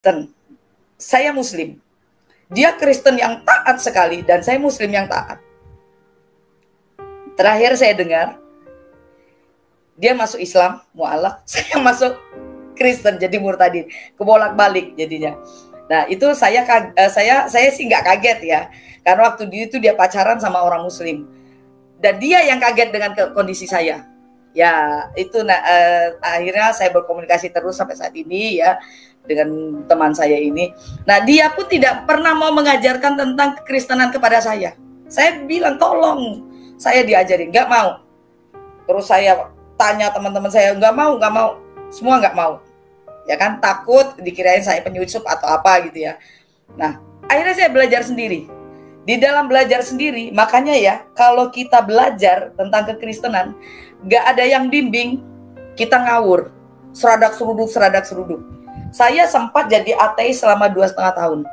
Kristen, saya Muslim. Dia Kristen yang taat sekali dan saya Muslim yang taat. Terakhir saya dengar dia masuk Islam, mualaf, saya masuk Kristen jadi murtadin, kebolak-balik jadinya. Nah itu saya sih nggak kaget ya, karena waktu itu dia pacaran sama orang Muslim dan dia yang kaget dengan kondisi saya. Ya itu akhirnya saya berkomunikasi terus sampai saat ini ya dengan teman saya ini. Nah dia pun tidak pernah mau mengajarkan tentang kekristenan kepada saya. Saya bilang tolong saya diajarin, nggak mau. Terus saya tanya teman-teman saya, nggak mau, semua nggak mau. Ya kan, takut dikirain saya penyusup atau apa gitu ya. Nah akhirnya saya belajar sendiri. Di dalam belajar sendiri, makanya ya kalau kita belajar tentang kekristenan, gak ada yang bimbing, kita ngawur, seradak seruduk. Saya sempat jadi ateis selama 2,5 tahun.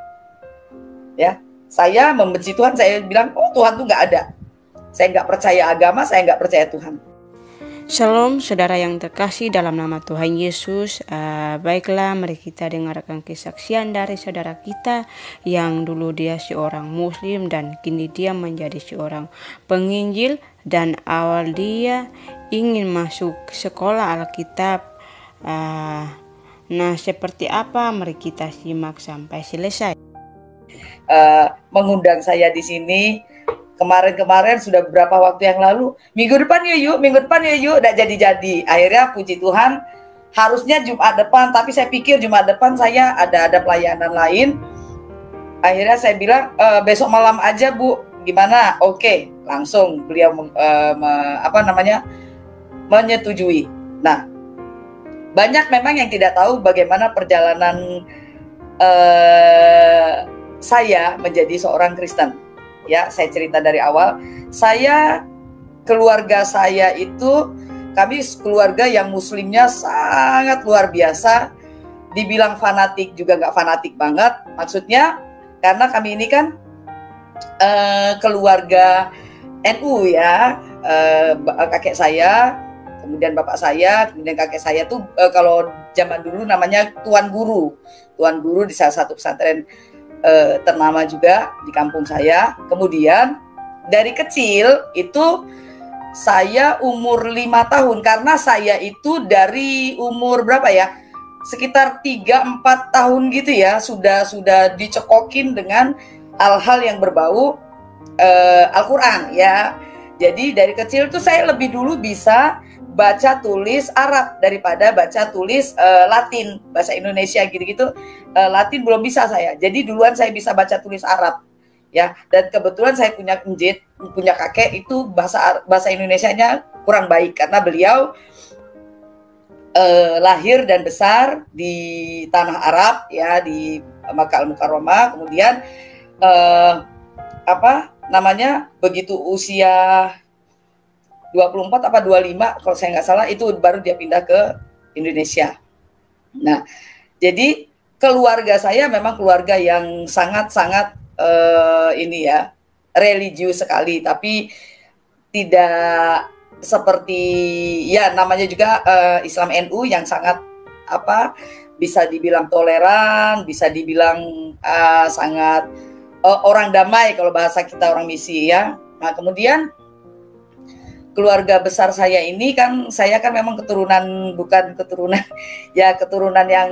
Ya, saya membenci Tuhan, saya bilang, oh Tuhan tuh gak ada. Saya gak percaya agama, saya gak percaya Tuhan. Shalom saudara yang terkasih dalam nama Tuhan Yesus. Baiklah, mari kita dengarkan kesaksian dari saudara kita yang dulu dia seorang Muslim dan kini dia menjadi seorang penginjil, dan awal dia ingin masuk sekolah Alkitab. Nah seperti apa, mari kita simak sampai selesai. Mengundang saya di sini kemarin sudah beberapa waktu yang lalu, minggu depan yuk, udah jadi. Akhirnya puji Tuhan, harusnya Jumat depan, tapi saya pikir Jumat depan saya ada pelayanan lain. Akhirnya saya bilang besok malam aja Bu, gimana? Oke, langsung beliau menyetujui. Nah, banyak memang yang tidak tahu bagaimana perjalanan saya menjadi seorang Kristen. Ya, saya cerita dari awal. Keluarga saya itu, kami keluarga yang muslimnya sangat luar biasa. Dibilang fanatik juga nggak fanatik banget. Maksudnya, karena kami ini kan keluarga NU ya. Kakek saya, kemudian bapak saya, kemudian kakek saya tuh kalau zaman dulu namanya Tuan Guru di salah satu pesantren ternama juga di kampung saya. Kemudian dari kecil itu saya umur 5 tahun, karena saya itu dari umur berapa ya, sekitar 3-4 tahun gitu ya, sudah dicekokin dengan hal-hal yang berbau Al-Quran ya. Jadi dari kecil tuh saya lebih dulu bisa baca tulis Arab daripada baca tulis Latin, bahasa Indonesia gitu-gitu. Latin belum bisa saya. Jadi duluan saya bisa baca tulis Arab. Ya, dan kebetulan saya punya kakek itu bahasa Indonesianya kurang baik karena beliau lahir dan besar di tanah Arab ya, di Makkah Al-Mukarramah. Kemudian begitu usia 24 apa 25 kalau saya nggak salah, itu baru dia pindah ke Indonesia. Nah, jadi keluarga saya memang keluarga yang sangat-sangat religius sekali, tapi tidak seperti ya namanya juga Islam NU yang sangat bisa dibilang toleran, bisa dibilang sangat orang damai kalau bahasa kita orang misi ya. Nah, kemudian keluarga besar saya ini kan, saya kan memang bukan keturunan yang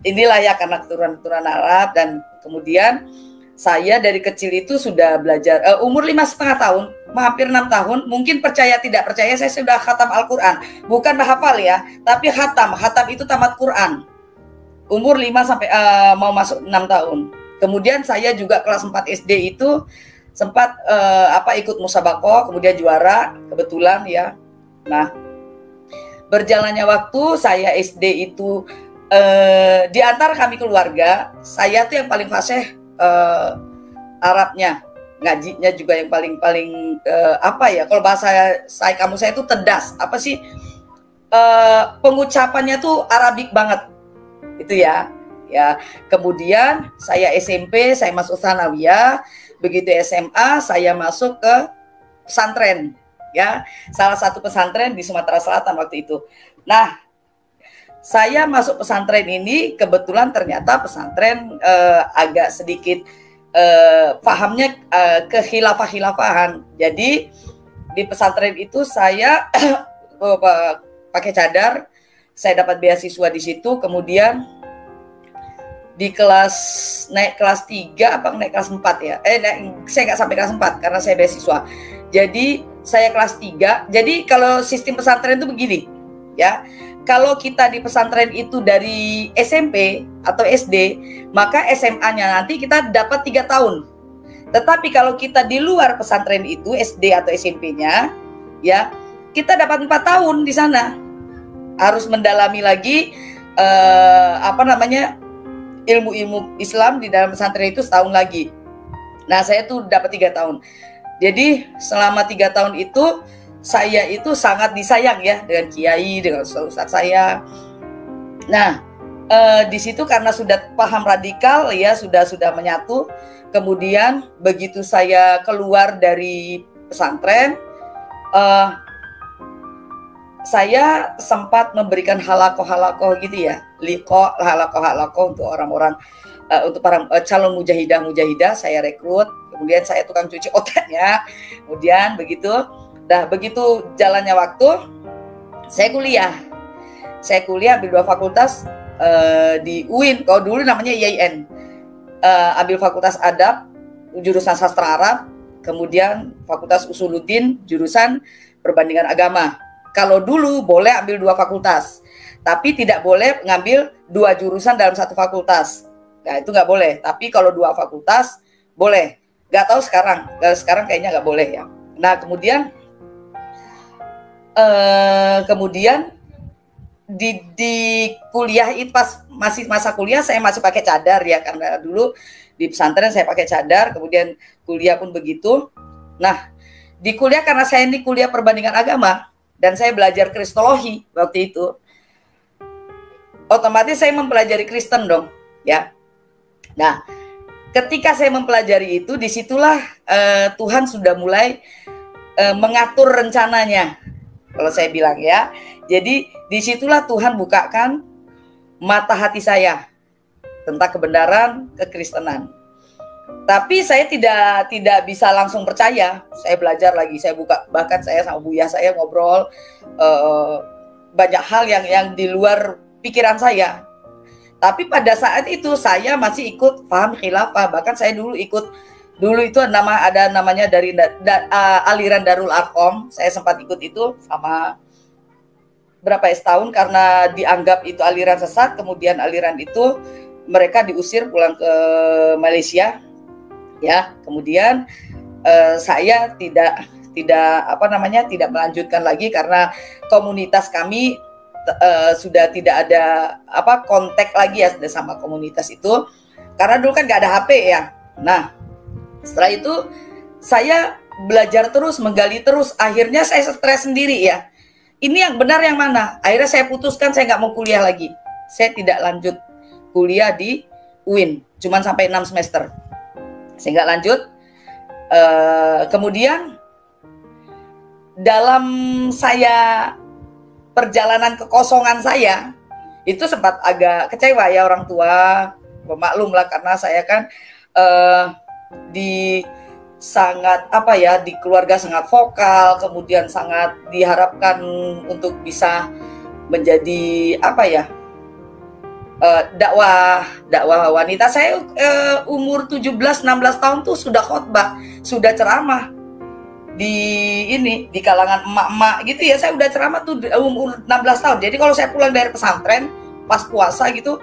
inilah ya, karena keturunan Arab. Dan kemudian saya dari kecil itu sudah belajar, umur 5,5 tahun, hampir 6 tahun, mungkin percaya tidak percaya, saya sudah khatam Al-Quran. Bukan hafal ya, tapi khatam itu tamat Quran. Umur 5 sampai mau masuk 6 tahun. Kemudian saya juga kelas 4 SD itu sempat ikut musabakoh, kemudian juara kebetulan ya. Nah, berjalannya waktu, saya SD itu di antara kami keluarga, saya tuh yang paling fasih Arabnya, ngajinya juga yang paling kalau bahasa kamu saya itu tedas, pengucapannya tuh Arabik banget itu ya. Ya, kemudian saya SMP, saya masuk Tsanawiyah. Begitu SMA, saya masuk ke pesantren, ya, salah satu pesantren di Sumatera Selatan waktu itu. Nah, saya masuk pesantren ini kebetulan ternyata pesantren agak sedikit pahamnya kekhilafah-khilafahan. Jadi di pesantren itu saya pakai cadar, saya dapat beasiswa di situ, kemudian di naik kelas 3 apa naik kelas 4 ya. Saya nggak sampai kelas 4 karena saya beasiswa. Jadi saya kelas 3. Jadi kalau sistem pesantren itu begini, ya. Kalau kita di pesantren itu dari SMP atau SD, maka SMA-nya nanti kita dapat 3 tahun. Tetapi kalau kita di luar pesantren itu, SD atau SMP-nya, ya, kita dapat 4 tahun di sana. Harus mendalami lagi ilmu-ilmu Islam di dalam pesantren itu setahun lagi. Nah, saya tuh dapat 3 tahun. Jadi selama 3 tahun itu saya itu sangat disayang ya dengan kiai, dengan ustaz saya. Nah, di situ karena sudah paham radikal ya, sudah menyatu. Kemudian begitu saya keluar dari pesantren, saya sempat memberikan halakoh gitu ya, halakoh untuk orang-orang, untuk para calon mujahidah saya rekrut. Kemudian saya tukang cuci otaknya. Kemudian begitu jalannya waktu, saya kuliah ambil 2 fakultas di UIN. Kalau dulu namanya IAIN, ambil fakultas adab jurusan sastra Arab, kemudian fakultas usuluddin jurusan perbandingan agama. Kalau dulu boleh ambil 2 fakultas, tapi tidak boleh ngambil 2 jurusan dalam 1 fakultas. Nah, itu nggak boleh. Tapi kalau 2 fakultas boleh. Nggak tahu sekarang kayaknya nggak boleh ya. Nah, kemudian di kuliah itu, pas masih masa kuliah, saya masih pakai cadar ya, karena dulu di pesantren saya pakai cadar. Kemudian kuliah pun begitu. Nah, di kuliah, karena saya ini kuliah perbandingan agama dan saya belajar kristologi waktu itu, otomatis saya mempelajari Kristen dong ya. Nah, ketika saya mempelajari itu, disitulah Tuhan sudah mulai mengatur rencananya, kalau saya bilang ya. Jadi disitulah Tuhan bukakan mata hati saya tentang kebenaran kekristenan. Tapi saya tidak bisa langsung percaya. Saya belajar lagi, saya buka, bahkan saya sama Buya saya ngobrol banyak hal yang di luar pikiran saya. Tapi pada saat itu saya masih ikut paham khilafah. Bahkan saya dulu itu ada namanya dari aliran Darul Arqam. Saya sempat ikut itu sama setahun, karena dianggap itu aliran sesat. Kemudian aliran itu mereka diusir pulang ke Malaysia. Ya, kemudian saya tidak melanjutkan lagi karena komunitas kami sudah tidak ada kontak lagi ya sama komunitas itu, karena dulu kan nggak ada HP ya. Nah, setelah itu saya belajar terus, menggali terus, akhirnya saya stres sendiri ya. Ini yang benar yang mana? Akhirnya saya putuskan saya nggak mau kuliah lagi. Saya tidak lanjut kuliah di UIN, cuman sampai 6 semester. Saya nggak lanjut. Kemudian dalam perjalanan kekosongan saya itu sempat agak kecewa ya, orang tua maklum lah, karena saya kan di keluarga sangat vokal, kemudian sangat diharapkan untuk bisa menjadi dakwah wanita. Saya umur 17-16 tahun tuh sudah khotbah, sudah ceramah di kalangan emak-emak gitu ya. Saya udah ceramah tuh umur 16 tahun. Jadi kalau saya pulang dari pesantren pas puasa gitu,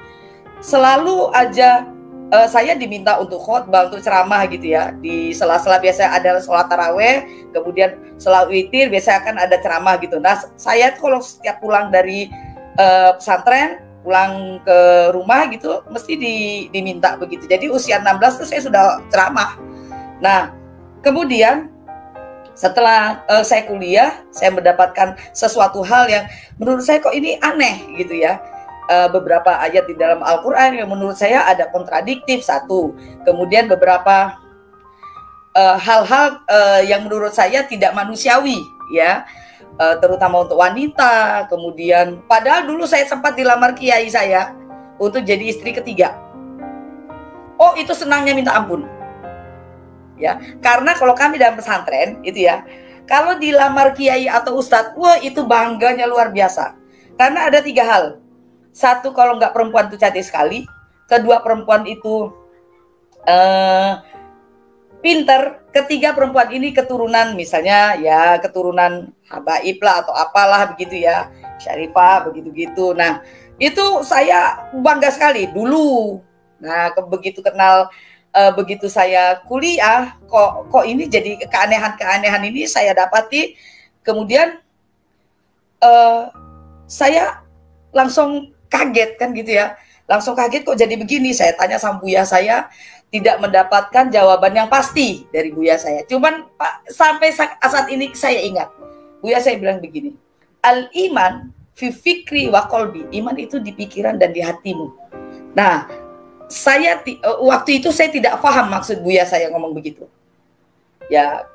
selalu aja saya diminta untuk khotbah, untuk ceramah gitu ya. Di sela-sela biasa ada sholat taraweh, kemudian sholat witir, biasa akan ada ceramah gitu. Nah, saya kalau setiap pulang dari pesantren, pulang ke rumah gitu, mesti diminta begitu. Jadi usia 16 tuh saya sudah ceramah. Nah, kemudian setelah saya kuliah, saya mendapatkan sesuatu hal yang menurut saya kok ini aneh gitu ya. Beberapa ayat di dalam Al-Quran yang menurut saya ada kontradiktif, satu. Kemudian beberapa hal-hal yang menurut saya tidak manusiawi ya. terutama untuk wanita. Kemudian padahal dulu saya sempat dilamar kiai saya untuk jadi istri ketiga. Oh, itu senangnya minta ampun. Ya, karena kalau kami dalam pesantren itu ya, kalau dilamar kiai atau ustadz, wah itu bangganya luar biasa. Karena ada 3 hal. Satu, kalau nggak perempuan itu cantik sekali. Kedua, perempuan itu pinter. Ketiga, perempuan ini keturunan, misalnya ya keturunan habaib lah atau apalah begitu ya, Syarifah begitu-gitu. Nah, itu saya bangga sekali dulu. Nah, begitu kenal, begitu saya kuliah, kok ini jadi keanehan-keanehan ini saya dapati. Kemudian saya langsung kaget kan gitu ya, langsung kaget kok jadi begini. Saya tanya sama Buya saya, tidak mendapatkan jawaban yang pasti dari Buya saya. Cuman Pak, sampai saat ini saya ingat, Buya saya bilang begini, al iman fi fikri wa qalbi, iman itu di pikiran dan di hatimu. Nah, saya waktu itu saya tidak paham maksud Buya saya ngomong begitu. Ya,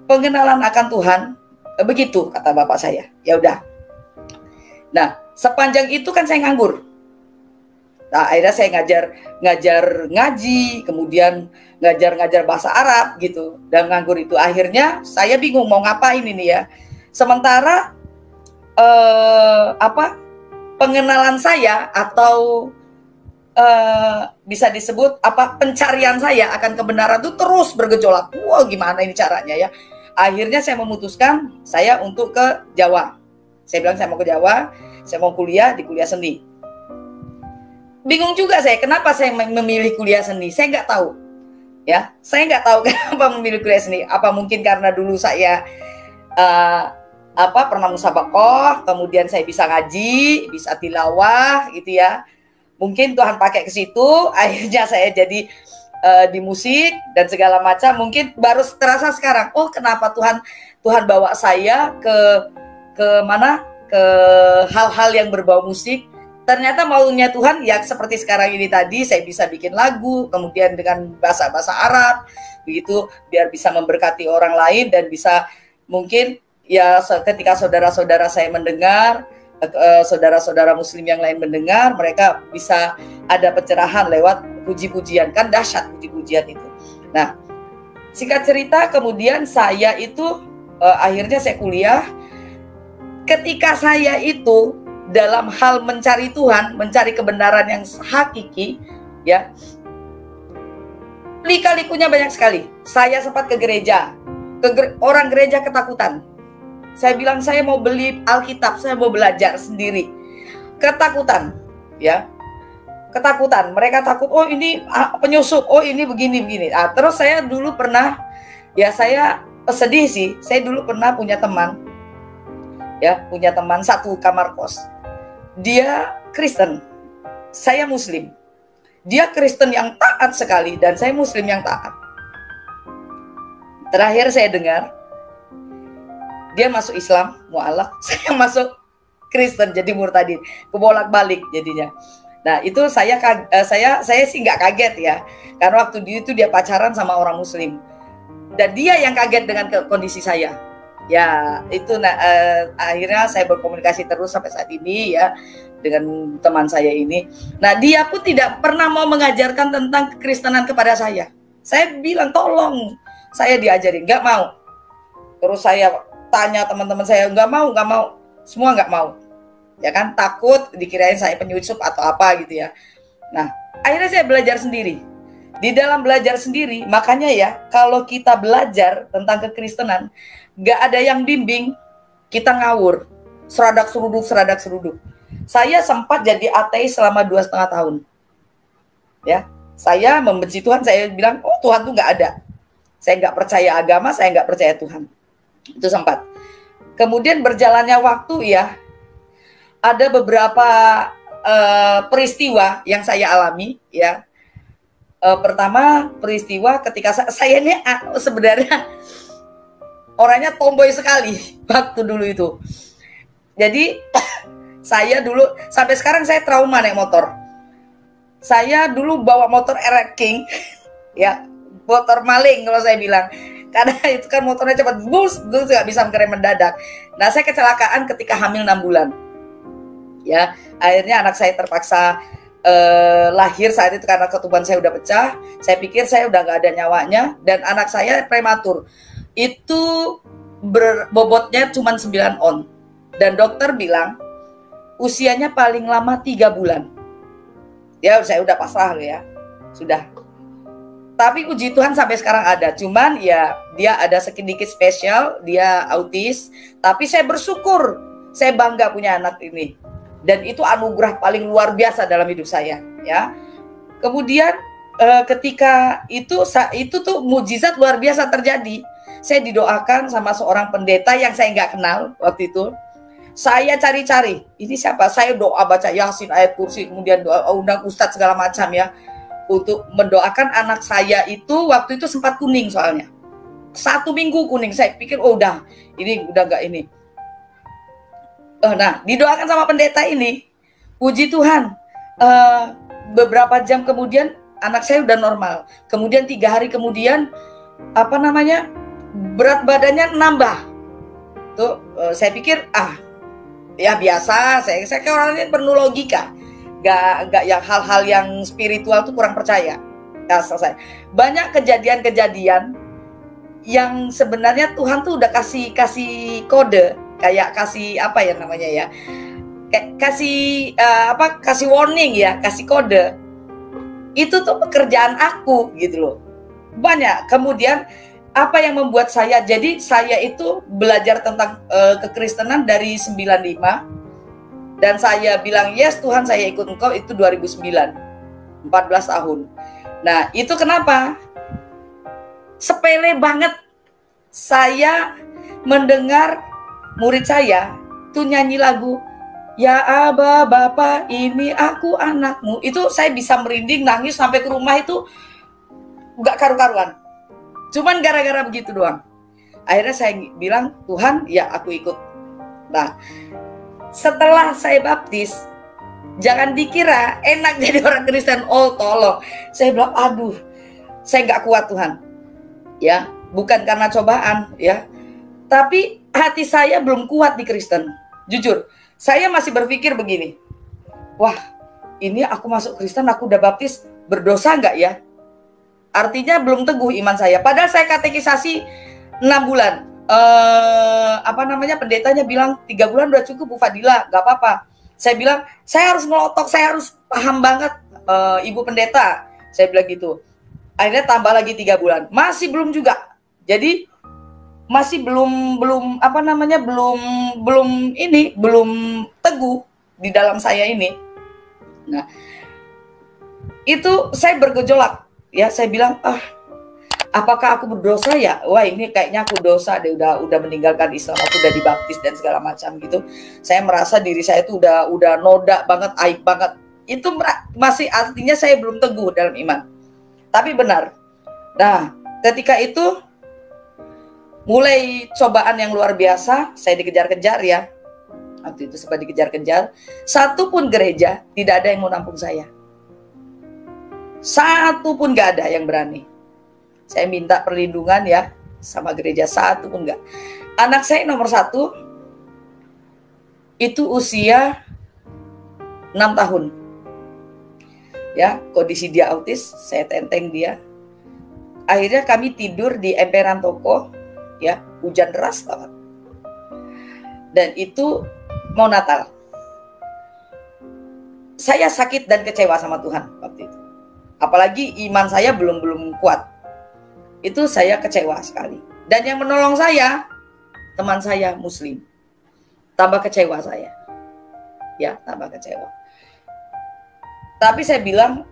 pengenalan akan Tuhan, begitu kata bapak saya. Ya udah. Nah, sepanjang itu kan saya nganggur. Nah, akhirnya saya ngajar ngaji, kemudian ngajar bahasa Arab gitu. Dan nganggur itu akhirnya saya bingung mau ngapain ini ya. Sementara pengenalan saya atau bisa disebut pencarian saya akan kebenaran itu terus bergejolak. Wow, gimana ini caranya ya? Akhirnya saya memutuskan saya untuk ke Jawa. Saya bilang saya mau ke Jawa, saya mau kuliah di kuliah seni. Bingung juga saya, kenapa saya memilih kuliah seni? Saya nggak tahu, ya. Saya nggak tahu kenapa memilih kuliah seni. Apa mungkin karena dulu saya pernah musabaqah, kemudian saya bisa ngaji, bisa tilawah, gitu ya. Mungkin Tuhan pakai ke situ, akhirnya saya jadi di musik dan segala macam. Mungkin baru terasa sekarang. Oh, kenapa Tuhan bawa saya ke mana? Ke hal-hal yang berbau musik. Ternyata maunya Tuhan ya seperti sekarang ini tadi, saya bisa bikin lagu, kemudian dengan bahasa Arab, begitu, biar bisa memberkati orang lain dan bisa mungkin ya ketika saudara-saudara saya mendengar, saudara-saudara muslim yang lain mendengar, mereka bisa ada pencerahan lewat puji-pujian. Kan dahsyat puji-pujian itu. Nah, singkat cerita, kemudian saya itu akhirnya saya kuliah. Ketika saya itu dalam hal mencari Tuhan, mencari kebenaran yang hakiki, ya, lika-likunya banyak sekali. Saya sempat ke gereja, orang gereja ketakutan. Saya bilang saya mau beli Alkitab, saya mau belajar sendiri. Ketakutan, ya, ketakutan. Mereka takut, oh ini penyusup, oh ini begini. Nah, terus saya dulu pernah, ya saya sedih sih. Saya dulu pernah punya teman, ya, punya teman satu kamar kos. Dia Kristen, saya Muslim. Dia Kristen yang taat sekali dan saya Muslim yang taat. Terakhir saya dengar dia masuk Islam, mu'alaf, saya masuk Kristen jadi murtadin, kebolak-balik jadinya. Nah, itu saya sih nggak kaget ya, karena waktu itu dia pacaran sama orang Muslim dan dia yang kaget dengan kondisi saya. Ya, itu akhirnya saya berkomunikasi terus sampai saat ini ya dengan teman saya ini. Nah, dia pun tidak pernah mau mengajarkan tentang kekristenan kepada saya. Saya bilang tolong saya diajarin, nggak mau. Terus saya tanya teman-teman saya, nggak mau, semua nggak mau. Ya kan, takut dikirain saya penyusup atau apa gitu ya. Nah, akhirnya saya belajar sendiri. Di dalam belajar sendiri, makanya ya kalau kita belajar tentang kekristenan, gak ada yang bimbing, kita ngawur, seradak seruduk. Saya sempat jadi ateis selama 2,5 tahun. Ya, saya membenci Tuhan, saya bilang, oh Tuhan tuh gak ada. Saya gak percaya agama, saya gak percaya Tuhan. Itu sempat. Kemudian berjalannya waktu ya, ada beberapa peristiwa yang saya alami ya. Pertama peristiwa ketika saya ini sebenarnya orangnya tomboy sekali waktu dulu itu. Jadi saya dulu sampai sekarang saya trauma naik motor. Saya dulu bawa motor RX King ya, motor maling kalau saya bilang. karena itu kan motornya cepat, bus, nggak bisa ngerem mendadak. Nah, saya kecelakaan ketika hamil 6 bulan. Ya, akhirnya anak saya terpaksa lahir saat itu karena ketuban saya udah pecah. Saya pikir saya udah nggak ada nyawanya dan anak saya prematur. Itu bobotnya cuma 9 on. Dan dokter bilang usianya paling lama 3 bulan. Ya, saya udah pasrah loh ya. Sudah. Tapi puji Tuhan sampai sekarang ada. Cuman ya dia ada sedikit spesial, dia autis. Tapi saya bersyukur, saya bangga punya anak ini. Dan itu anugerah paling luar biasa dalam hidup saya, ya. Kemudian ketika itu tuh mujizat luar biasa terjadi. Saya didoakan sama seorang pendeta yang saya nggak kenal waktu itu. Saya cari-cari, ini siapa? Saya doa baca Yasin, ayat kursi, kemudian doa undang ustadz segala macam ya, untuk mendoakan anak saya itu. Waktu itu sempat kuning soalnya, 1 minggu kuning. Saya pikir oh udah nggak ini. Nah, didoakan sama pendeta ini, puji Tuhan, beberapa jam kemudian anak saya udah normal. Kemudian 3 hari kemudian berat badannya nambah. Tuh saya pikir ya biasa. Saya kayak orangnya penuh logika, nggak yang hal-hal yang spiritual tuh kurang percaya. Ya, selesai. Banyak kejadian-kejadian yang sebenarnya Tuhan tuh udah kasih kode, kayak kasih kasih warning ya, kasih kode. Itu tuh pekerjaan aku gitu loh. Banyak. Kemudian apa yang membuat saya itu belajar tentang kekristenan dari 95, dan saya bilang yes Tuhan, saya ikut Engkau itu 2009, 14 tahun. Nah, itu kenapa? Sepele banget. Saya mendengar murid saya tuh nyanyi lagu Ya Aba Bapa, ini aku anakmu. Itu saya bisa merinding, nangis sampai ke rumah itu gak karu-karuan. Cuman gara-gara begitu doang. Akhirnya saya bilang, Tuhan ya aku ikut. Nah, setelah saya baptis, jangan dikira enak jadi orang Kristen. Oh tolong. Saya bilang aduh, saya gak kuat Tuhan. Ya, bukan karena cobaan ya, tapi hati saya belum kuat di Kristen. Jujur, saya masih berpikir begini, wah ini aku masuk Kristen, aku udah baptis, berdosa nggak ya? Artinya belum teguh iman saya. Padahal saya katekisasi 6 bulan. Pendetanya bilang 3 bulan udah cukup Bu Fadila, nggak apa-apa. Saya bilang saya harus ngelotok, saya harus paham banget Ibu Pendeta. Saya bilang gitu. Akhirnya tambah lagi 3 bulan, masih belum juga. Jadi masih belum teguh di dalam saya ini. Nah, itu saya bergejolak ya. Saya bilang apakah aku berdosa ya? Wah ini kayaknya aku dosa deh, udah meninggalkan Islam, aku udah dibaptis dan segala macam gitu. Saya merasa diri saya itu udah noda banget, aib banget. Itu masih artinya saya belum teguh dalam iman. Tapi benar. Nah, ketika itu mulai cobaan yang luar biasa, saya dikejar-kejar ya. Waktu itu sempat dikejar-kejar. Satu pun gereja tidak ada yang mau nampung saya. Satu pun gak ada yang berani. Saya minta perlindungan ya sama gereja, satu pun gak. Anak saya nomor 1 itu usia 6 tahun. Ya, kondisi dia autis, saya tenteng dia. Akhirnya kami tidur di emperan toko, ya, hujan deras banget. Dan itu mau Natal. Saya sakit dan kecewa sama Tuhan waktu itu. Apalagi iman saya belum kuat. Itu saya kecewa sekali. Dan yang menolong saya, teman saya Muslim. Tambah kecewa saya. Ya, tambah kecewa. Tapi saya bilang,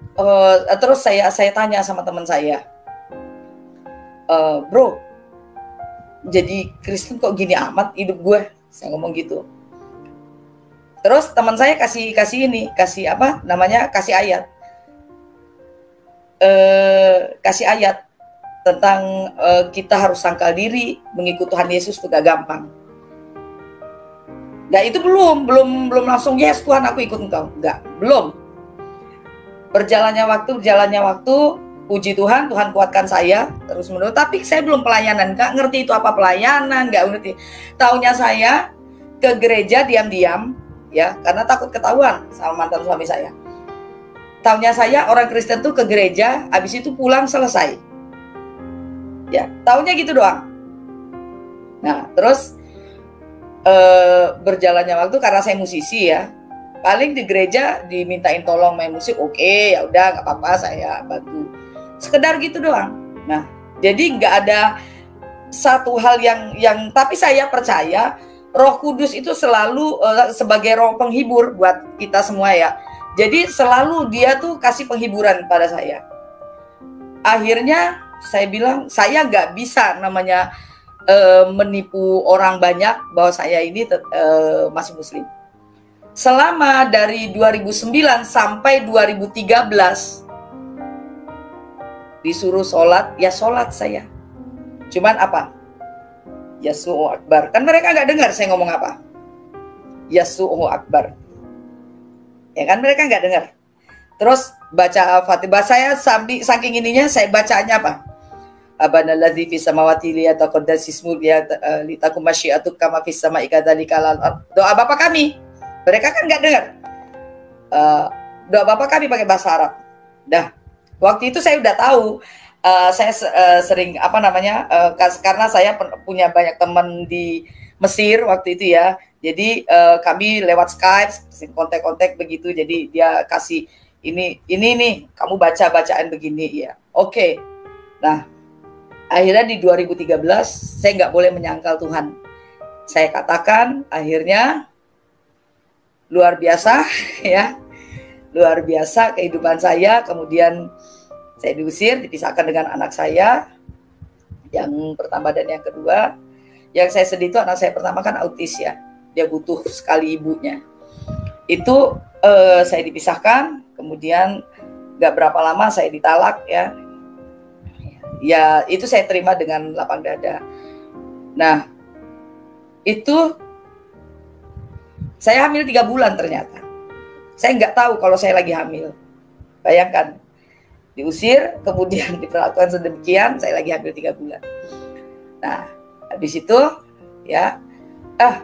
terus saya tanya sama teman saya, bro, jadi Kristen kok gini amat hidup gue? Saya ngomong gitu. Terus teman saya kasih ayat, kasih ayat tentang kita harus sangkal diri, mengikut Tuhan Yesus itu gak gampang. Nah itu belum langsung yes Tuhan aku ikut Engkau, enggak, belum. Berjalannya waktu, puji Tuhan, Tuhan kuatkan saya terus menerus. Tapi saya belum pelayanan, nggak ngerti itu apa pelayanan, nggak ngerti. Taunya saya ke gereja diam-diam, ya, karena takut ketahuan sama mantan suami saya. Taunya saya orang Kristen tuh ke gereja, habis itu pulang selesai. Ya, taunya gitu doang. Nah, terus berjalannya waktu karena saya musisi ya, paling di gereja dimintain tolong main musik, oke, ya udah nggak apa-apa, saya bantu. Sekedar gitu doang. Nah, jadi nggak ada satu hal yang tapi saya percaya Roh Kudus itu selalu sebagai roh penghibur buat kita semua ya. Jadi selalu dia tuh kasih penghiburan pada saya. Akhirnya saya bilang saya nggak bisa namanya menipu orang banyak bahwa saya ini masih muslim. Selama dari 2009 sampai 2013 disuruh sholat, ya sholat saya. Cuman apa? Yasu'u Akbar. Kan mereka nggak dengar saya ngomong apa. Yasu'u Akbar. Ya kan mereka nggak dengar. Terus baca Al-Fatihah. Saya saking ininya saya bacanya apa? Abana ladzi fis samawati liyataqaddas ismu litakum masyiatuk kama fis sama'i kadzalika al doa Bapak kami. Mereka kan nggak dengar. Doa Bapak kami pakai bahasa Arab. Dah. Waktu itu saya udah tahu. Saya sering karena saya punya banyak teman di Mesir waktu itu ya. Jadi kami lewat Skype kontak-kontak begitu. Jadi dia kasih ini nih kamu bacaan begini ya. Oke. Nah, akhirnya di 2013 saya nggak boleh menyangkal Tuhan. Saya katakan akhirnya luar biasa ya. Luar biasa kehidupan saya. Kemudian saya diusir, dipisahkan dengan anak saya yang pertama dan yang kedua. Yang saya sedih itu anak saya pertama kan autis ya. Dia butuh sekali ibunya. Itu saya dipisahkan, kemudian gak berapa lama saya ditalak ya. Ya itu saya terima dengan lapang dada. Nah itu saya hamil 3 bulan ternyata. Saya nggak tahu kalau saya lagi hamil. Bayangkan, diusir, kemudian diperlakukan sedemikian, saya lagi hamil 3 bulan. Nah habis itu ya,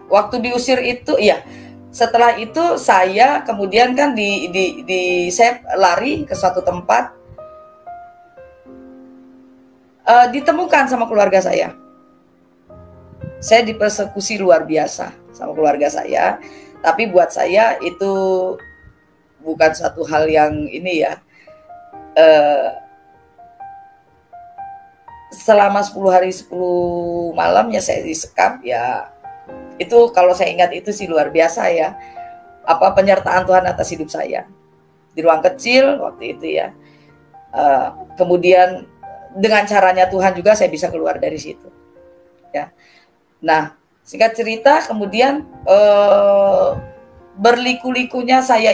waktu diusir itu ya, setelah itu saya kemudian kan saya lari ke suatu tempat, ditemukan sama keluarga saya. Saya dipersekusi luar biasa sama keluarga saya, tapi buat saya itu bukan satu hal yang ini ya. Selama 10 hari 10 malam ya saya disekap ya. Itu kalau saya ingat itu sih luar biasa ya. Apa penyertaan Tuhan atas hidup saya. Di ruang kecil waktu itu ya. Kemudian dengan caranya Tuhan juga saya bisa keluar dari situ. Ya. Nah, singkat cerita kemudian berliku-likunya saya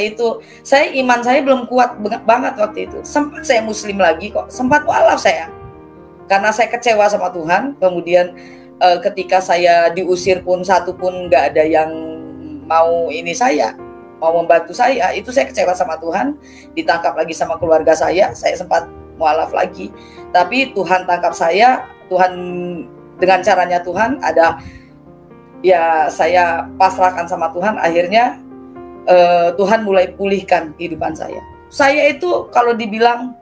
iman saya belum kuat banget waktu itu. Sempat saya muslim lagi kok. Sempat walaf saya. Karena saya kecewa sama Tuhan. Kemudian ketika saya diusir pun satu pun nggak ada yang mau membantu saya, itu saya kecewa sama Tuhan. Ditangkap lagi sama keluarga saya sempat mualaf lagi, tapi Tuhan tangkap saya. Tuhan dengan caranya Tuhan ada ya, saya pasrahkan sama Tuhan. Akhirnya Tuhan mulai pulihkan kehidupan saya itu kalau dibilang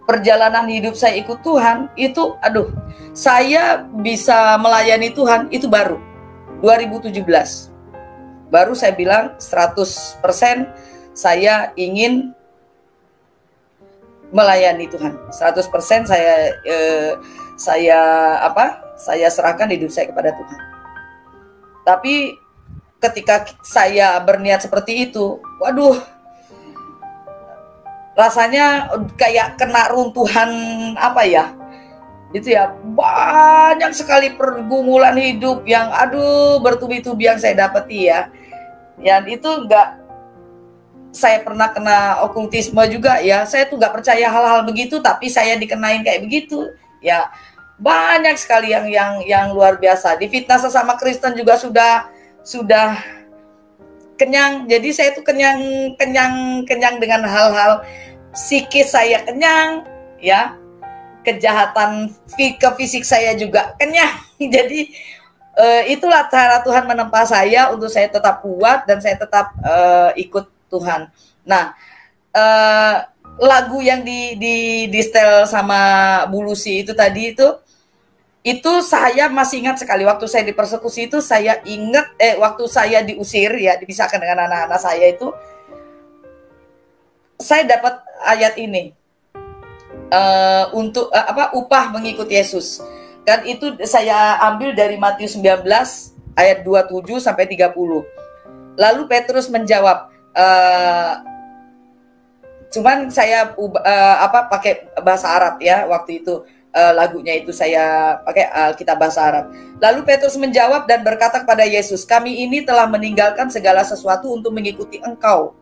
perjalanan hidup saya ikut Tuhan itu, saya bisa melayani Tuhan itu baru 2017. Baru saya bilang 100% saya ingin melayani Tuhan. 100% saya serahkan hidup saya kepada Tuhan. Tapi ketika saya berniat seperti itu, rasanya kayak kena runtuhan banyak sekali pergumulan hidup yang bertubi-tubi yang saya dapati ya. Yang itu saya pernah kena okultisme juga ya. Saya tuh nggak percaya hal-hal begitu, tapi saya dikenain kayak begitu ya. Banyak sekali yang luar biasa. Difitnah sesama Kristen juga sudah kenyang. Jadi saya tuh kenyang dengan hal-hal psikis saya kenyang, ya, kejahatan ke fisik saya juga kenyang. Jadi itulah cara Tuhan menempa saya untuk saya tetap kuat dan saya tetap ikut Tuhan. Nah, lagu yang di setel sama Bu Lucy itu tadi itu saya masih ingat sekali waktu saya dipersekusi itu. Saya ingat waktu saya diusir, ya, dipisahkan dengan anak-anak saya itu, saya dapat ayat ini untuk upah mengikut Yesus. Dan itu saya ambil dari Matius 19 ayat 27 sampai 30. Lalu Petrus menjawab, cuman saya pakai bahasa Arab, ya, waktu itu lagunya itu saya pakai Alkitab bahasa Arab. Lalu Petrus menjawab dan berkata kepada Yesus, kami ini telah meninggalkan segala sesuatu untuk mengikuti Engkau.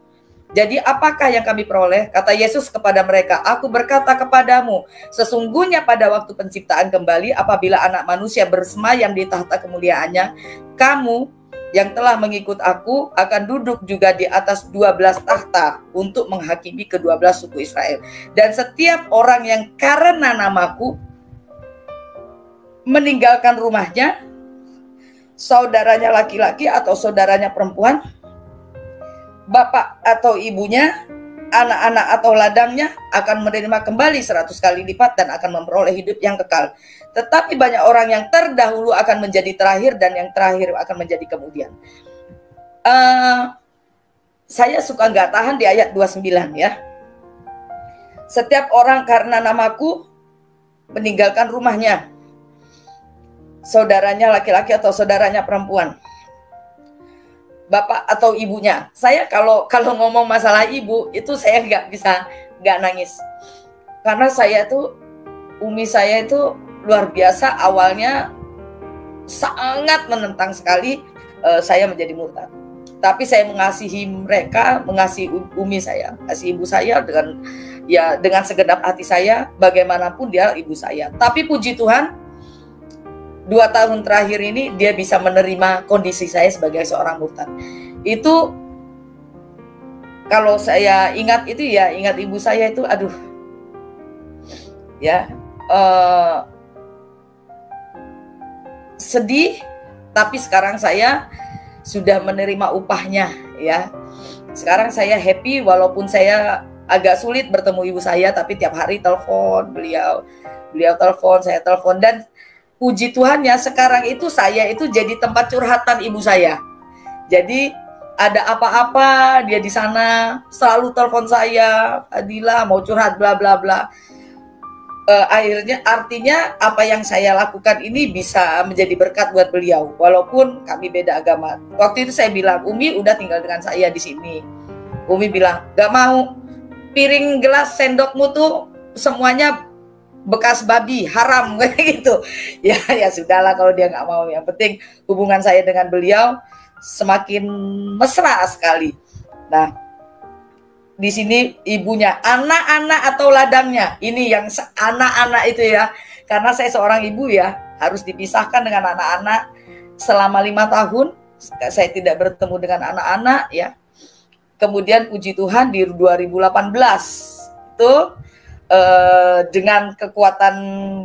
Jadi apakah yang kami peroleh? Kata Yesus kepada mereka, aku berkata kepadamu, sesungguhnya pada waktu penciptaan kembali, apabila anak manusia bersemayam di tahta kemuliaannya, kamu yang telah mengikut aku akan duduk juga di atas 12 tahta untuk menghakimi ke-12 suku Israel. Dan setiap orang yang karena namaku meninggalkan rumahnya, saudaranya laki-laki atau saudaranya perempuan, bapak atau ibunya, anak-anak atau ladangnya, akan menerima kembali 100 kali lipat dan akan memperoleh hidup yang kekal. Tetapi banyak orang yang terdahulu akan menjadi terakhir dan yang terakhir akan menjadi kemudian. Saya suka nggak tahan di ayat 29, ya. Setiap orang karena namaku meninggalkan rumahnya, saudaranya laki-laki atau saudaranya perempuan, bapak atau ibunya. Saya kalau ngomong masalah ibu itu saya nggak nangis, karena saya tuh, umi saya itu luar biasa, awalnya sangat menentang sekali saya menjadi murtad. Tapi saya mengasihi mereka, mengasihi umi saya, mengasihi ibu saya dengan segenap hati saya, bagaimanapun dia ibu saya. Tapi puji Tuhan, 2 tahun terakhir ini dia bisa menerima kondisi saya sebagai seorang murtad. Itu kalau saya ingat itu, ya, ingat ibu saya itu, aduh, ya, sedih. Tapi sekarang saya sudah menerima upahnya, ya. Sekarang saya happy, walaupun saya agak sulit bertemu ibu saya, tapi tiap hari telepon beliau telepon, saya telepon. Dan puji Tuhannya sekarang itu saya itu jadi tempat curhatan ibu saya. Jadi ada apa-apa dia di sana selalu telepon saya, Adila mau curhat bla bla bla. Artinya apa yang saya lakukan ini bisa menjadi berkat buat beliau, walaupun kami beda agama. Waktu itu saya bilang, Umi udah tinggal dengan saya di sini. Umi bilang, gak mau, piring gelas sendokmu tuh semuanya bekas babi, haram, gitu. Ya sudahlah kalau dia nggak mau. Yang penting hubungan saya dengan beliau semakin mesra sekali. Nah, di sini ibunya, anak-anak atau ladangnya, ini yang anak-anak itu, ya, karena saya seorang ibu, ya, harus dipisahkan dengan anak-anak selama 5 tahun. Saya tidak bertemu dengan anak-anak, ya. Kemudian puji Tuhan di 2018 itu dengan kekuatan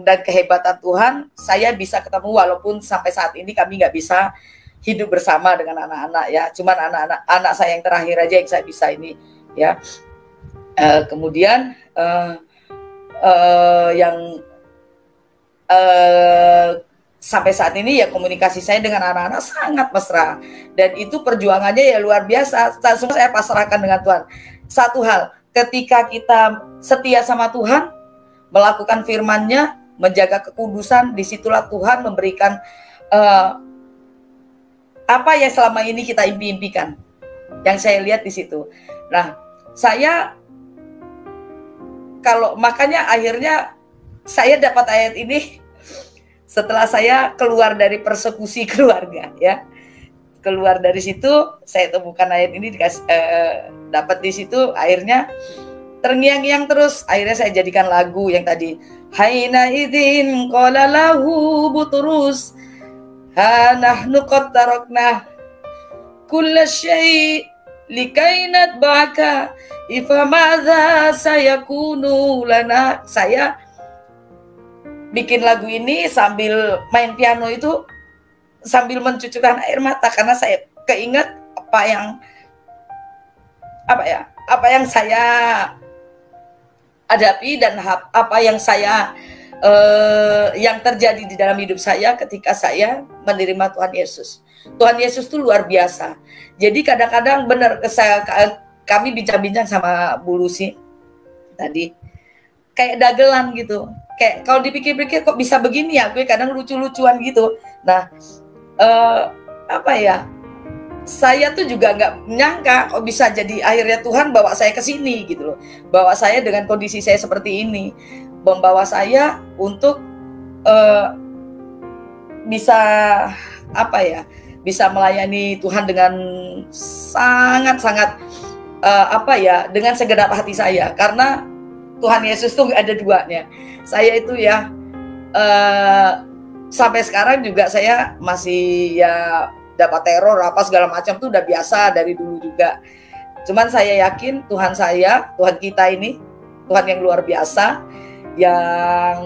dan kehebatan Tuhan, saya bisa ketemu, walaupun sampai saat ini kami nggak bisa hidup bersama dengan anak-anak, ya. Cuman anak saya yang terakhir aja yang saya bisa ini, ya. Kemudian yang sampai saat ini, ya, komunikasi saya dengan anak-anak sangat mesra, dan itu perjuangannya ya luar biasa. Semua saya pasrahkan dengan Tuhan. Satu hal, ketika kita setia sama Tuhan, melakukan firman-Nya, menjaga kekudusan, disitulah Tuhan memberikan apa yang selama ini kita impi-impikan. Yang saya lihat di situ. Nah, saya makanya akhirnya saya dapat ayat ini setelah saya keluar dari persekusi keluarga, ya. Keluar dari situ, saya temukan ayat ini, dapat di situ, akhirnya terngiang-ngiang terus. Akhirnya saya jadikan lagu yang tadi, Haina idin qala lahu buturus ha nahnu qad tarakna kulla syai likainat baka ifamadha sayakunu lana. Saya bikin lagu ini sambil main piano itu sambil mencucurkan air mata karena saya keinget apa yang saya hadapi dan apa yang saya yang terjadi di dalam hidup saya ketika saya menerima Tuhan Yesus. Tuhan Yesus itu luar biasa. Jadi kadang-kadang benar kami bincang-bincang sama Bu Lucy tadi, kayak dagelan gitu. Kayak kalau dipikir-pikir kok bisa begini ya, gue kadang lucu-lucuan gitu. Nah, saya tuh juga nggak menyangka kok bisa jadi akhirnya Tuhan bawa saya ke sini gitu loh. Bawa saya dengan kondisi saya seperti ini, membawa saya untuk bisa melayani Tuhan dengan sangat-sangat dengan segenap hati saya, karena Tuhan Yesus tuh nggak ada duanya. Saya itu ya sampai sekarang juga saya masih ya dapat teror apa segala macam tuh udah biasa dari dulu juga. Cuman saya yakin Tuhan kita ini Tuhan yang luar biasa, yang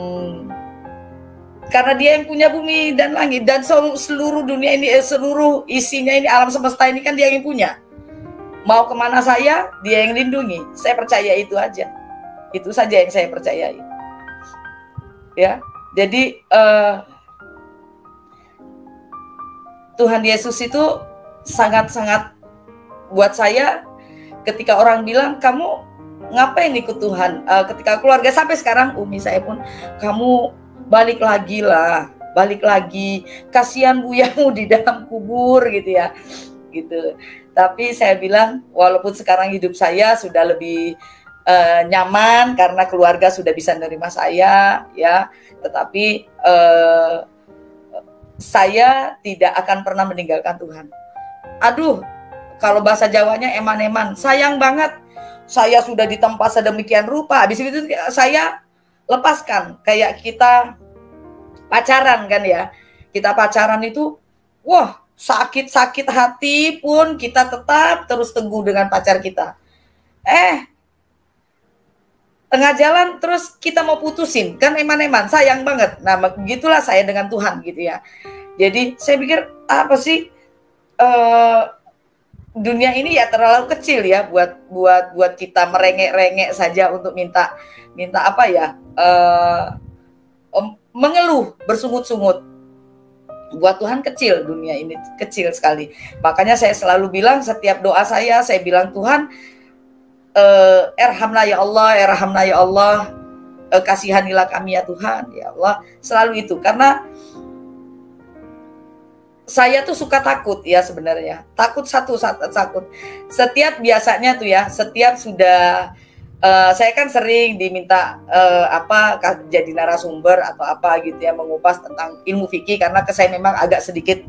karena Dia yang punya bumi dan langit dan seluruh dunia ini, seluruh isinya ini, alam semesta ini kan Dia yang punya. Mau kemana saya, Dia yang lindungi. Saya percaya itu aja. Itu saja yang saya percayai. Ya, jadi Tuhan Yesus itu sangat-sangat buat saya. Ketika orang bilang kamu ngapain ikut Tuhan, ketika keluarga sampai sekarang Umi saya pun, kamu balik lagi lah, balik lagi, kasihan buyamu di dalam kubur gitu ya, gitu. Tapi saya bilang walaupun sekarang hidup saya sudah lebih nyaman karena keluarga sudah bisa menerima saya ya, tetapi saya tidak akan pernah meninggalkan Tuhan. Aduh, kalau bahasa Jawanya eman-eman, sayang banget. Saya sudah ditempa sedemikian rupa, habis itu saya lepaskan. Kayak kita pacaran kan ya. Kita pacaran itu, wah sakit-sakit hati pun kita tetap terus teguh dengan pacar kita. Tengah jalan terus kita mau putusin, kan eman-eman, sayang banget. Nah begitulah saya dengan Tuhan gitu ya. Jadi saya pikir apa sih dunia ini ya terlalu kecil ya buat kita merengek-rengek saja untuk minta apa ya, mengeluh bersungut-sungut. Buat Tuhan kecil, dunia ini kecil sekali. Makanya saya selalu bilang setiap doa saya bilang Tuhan, erhamna ya Allah, kasihanilah kami ya Tuhan, ya Allah, selalu itu. Karena saya tuh suka takut ya sebenarnya, takut setiap biasanya tuh ya, setiap sudah saya kan sering diminta jadi narasumber atau apa gitu ya, mengupas tentang ilmu fikih, karena saya memang agak sedikit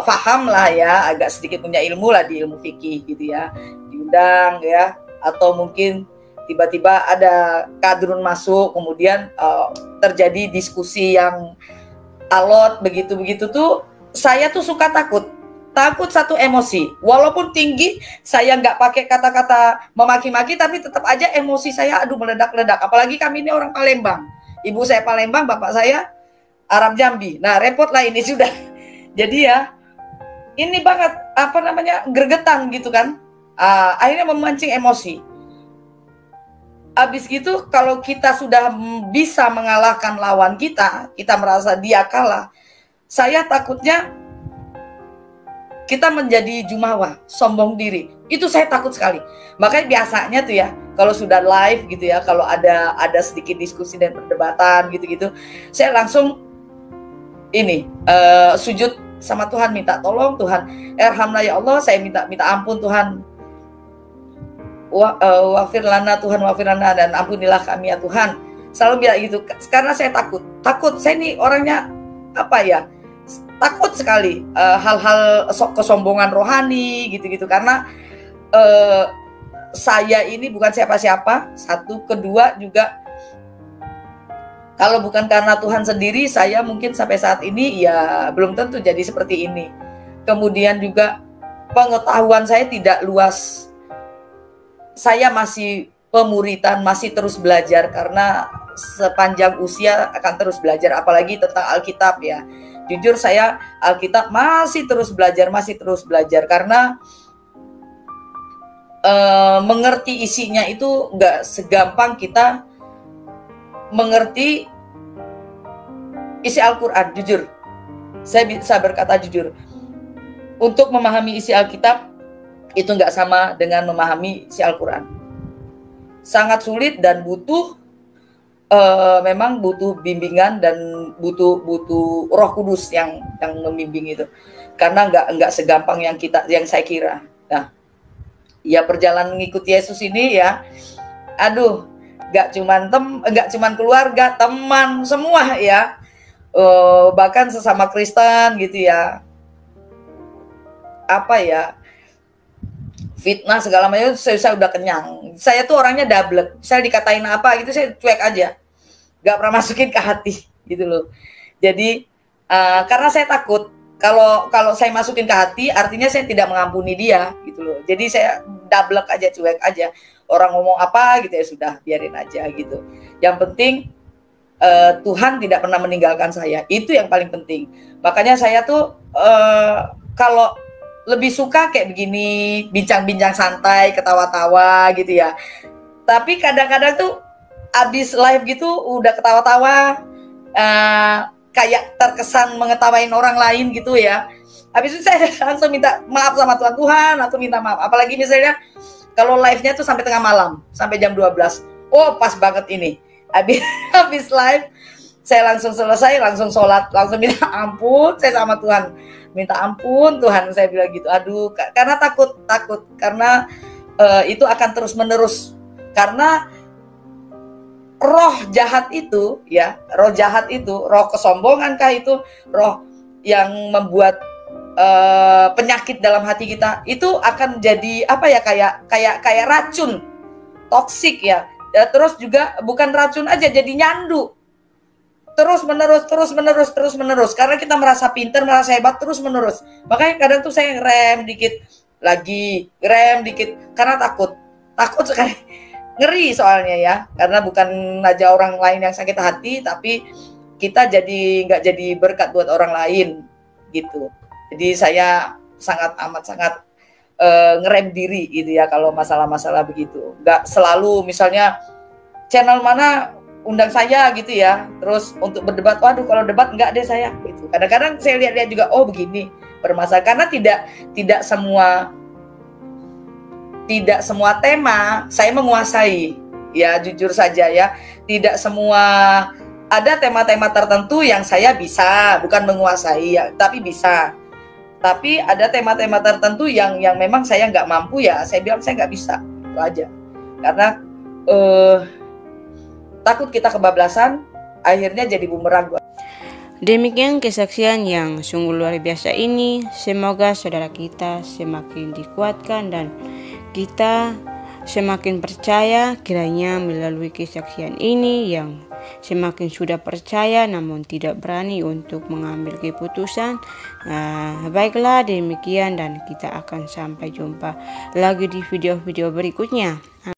paham lah ya, agak sedikit punya ilmu lah di ilmu fikih gitu ya, diundang ya, atau mungkin tiba-tiba ada kadrun masuk, kemudian terjadi diskusi yang alot begitu tuh, saya tuh suka takut satu emosi, walaupun tinggi saya nggak pakai kata-kata memaki-maki, tapi tetap aja emosi saya aduh meledak-ledak. Apalagi kami ini orang Palembang, ibu saya Palembang, bapak saya Arab Jambi. Nah repot lah ini sudah. Jadi ya ini banget gregetan gitu kan, akhirnya memancing emosi. Habis gitu kalau kita sudah bisa mengalahkan lawan kita merasa dia kalah, saya takutnya kita menjadi jumawa, sombong diri. Itu saya takut sekali. Makanya biasanya tuh ya, kalau sudah live gitu ya, kalau ada sedikit diskusi dan perdebatan gitu-gitu, saya langsung sujud sama Tuhan, minta tolong Tuhan, erhamna ya Allah, saya minta ampun Tuhan. Wafir lana Tuhan, wafir lana, dan ampunilah kami ya Tuhan. Selalu bilang gitu, karena saya takut. Saya ini orangnya takut sekali hal-hal kesombongan rohani gitu-gitu, karena saya ini bukan siapa-siapa. Satu, kedua juga kalau bukan karena Tuhan sendiri, saya mungkin sampai saat ini ya belum tentu jadi seperti ini. Kemudian juga pengetahuan saya tidak luas. Saya masih pemuritan, masih terus belajar, karena sepanjang usia akan terus belajar, apalagi tentang Alkitab ya. Jujur saya Alkitab masih terus belajar karena mengerti isinya itu nggak segampang kita mengerti isi Al-Quran. Jujur, saya bisa berkata jujur, untuk memahami isi Alkitab itu nggak sama dengan memahami isi Al-Quran. Sangat sulit dan butuh memang butuh bimbingan dan butuh Roh Kudus yang membimbing itu, karena nggak segampang yang saya kira. Nah, ya perjalanan mengikuti Yesus ini ya, aduh, nggak cuman keluarga, teman semua ya, bahkan sesama Kristen gitu ya, apa ya, fitnah segala macam, saya udah kenyang. Saya tuh orangnya double, saya dikatain apa gitu saya cuek aja, nggak pernah masukin ke hati gitu loh. Jadi karena saya takut kalau saya masukin ke hati, artinya saya tidak mengampuni dia gitu loh. Jadi saya double aja, cuek aja. Orang ngomong apa gitu ya sudah, biarin aja gitu. Yang penting Tuhan tidak pernah meninggalkan saya, itu yang paling penting. Makanya saya tuh kalau lebih suka kayak begini, bincang-bincang santai, ketawa-tawa gitu ya. Tapi kadang-kadang tuh abis live gitu udah ketawa-tawa, kayak terkesan mengetawain orang lain gitu ya. Habis itu saya langsung minta maaf sama Tuhan. Tuhan, aku minta maaf. Apalagi misalnya kalau live-nya tuh sampai tengah malam, sampai jam 12. Oh, pas banget ini. Habis live, saya langsung selesai, langsung sholat, langsung minta ampun saya sama Tuhan. Minta ampun Tuhan, saya bilang gitu. Aduh, karena takut. Karena itu akan terus-menerus. Karena roh jahat itu ya, roh kesombongankah itu, roh yang membuat penyakit dalam hati kita itu akan jadi apa ya, kayak racun toksik ya. Terus juga bukan racun aja, jadi nyandu terus menerus karena kita merasa pintar, merasa hebat terus menerus. Makanya kadang tuh saya rem dikit karena takut sekali. Ngeri soalnya ya, karena bukan aja orang lain yang sakit hati, tapi kita nggak jadi berkat buat orang lain gitu. Jadi saya sangat ngerem diri gitu ya kalau masalah-masalah begitu. Nggak selalu misalnya channel mana undang saya gitu ya, terus untuk berdebat, waduh kalau debat nggak deh saya gitu. Kadang-kadang saya lihat juga, oh begini bermasalah, karena tidak semua tema saya menguasai ya, jujur saja ya. Tidak semua, ada tema-tema tertentu yang saya bisa, bukan menguasai ya, tapi bisa. Tapi ada tema-tema tertentu yang memang saya nggak mampu ya, saya bilang saya nggak bisa, itu aja. Karena takut kita kebablasan, akhirnya jadi bumerang. Demikian kesaksian yang sungguh luar biasa ini. Semoga saudara kita semakin dikuatkan dan kita semakin percaya kiranya melalui kesaksian ini, yang semakin sudah percaya namun tidak berani untuk mengambil keputusan. Baiklah demikian, dan kita akan sampai jumpa lagi di video-video berikutnya.